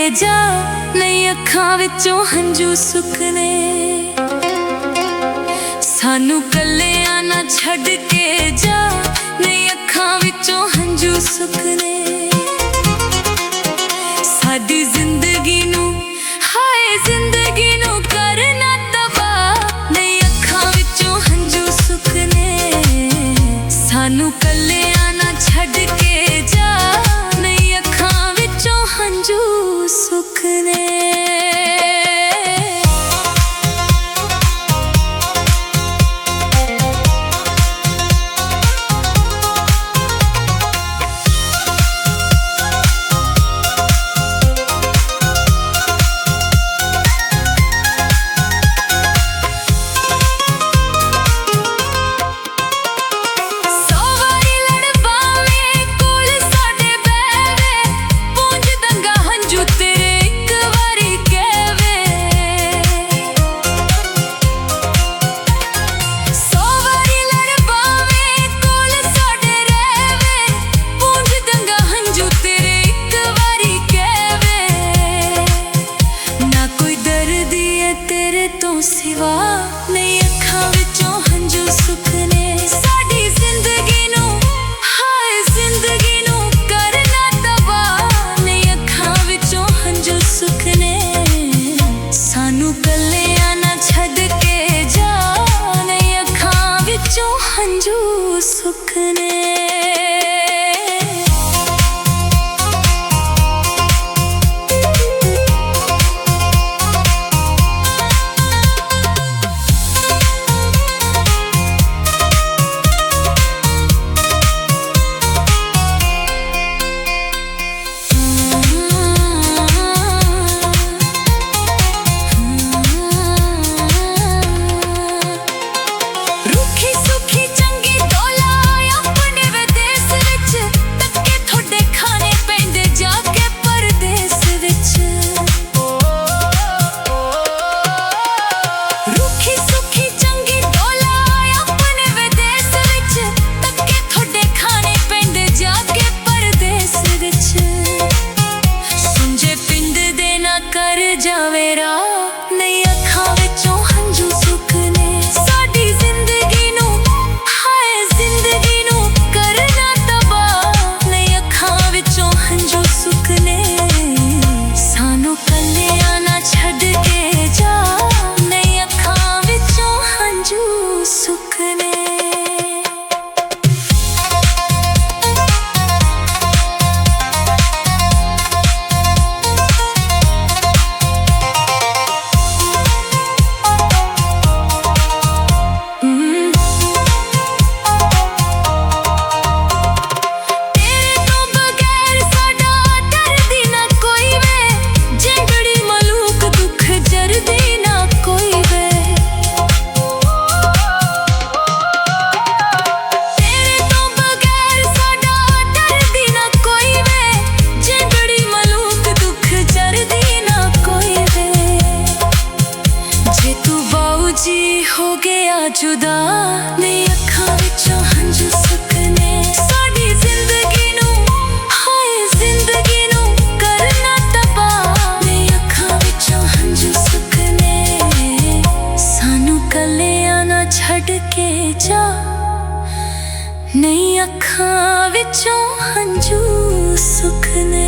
जा, नहीं अखां विचों हंझू सुकने। सानू कल्लियां ना छड्ड के जा, नहीं अखां विचों हंझू सुकने। साडी जिंदगी नू, हाय जिंदगी नू करना तबाह, नहीं अखां विचों हंझू सुकने। सानू कल्लियां ना छड्ड के जा, नहीं अखां विचों हंझू सुकने। सिवा नहीं अखां विचों हंझू सुकने। साडी जिंदगी नू, हाय जिंदगी नू करना तबाह, नहीं अखां विचों हंझू सुकने। सानू कल्लियां ना छड्ड के जा, नहीं अखां विचों हंझू सुकने। कर जावे राह, नहीं अखां विचों हंझू सुकने। साडी जिंदगी नू, हाय जिंदगी नू करना तबाह, नहीं अखां विचों हंझू सुकने। सानू कल्लियां ना छड्ड के जा, नहीं अखां विचों हंझू सुकने। हो गया जुदा, नहीं अखां विचों हंझू सुकने। साडी जिंदगी नू, हाय जिंदगी नू करना तबाह, नहीं अखां विचों हंझू सुकने। सानू कल्लियां ना छड्ड के जा, नहीं अखां विचों हंझू सुकने।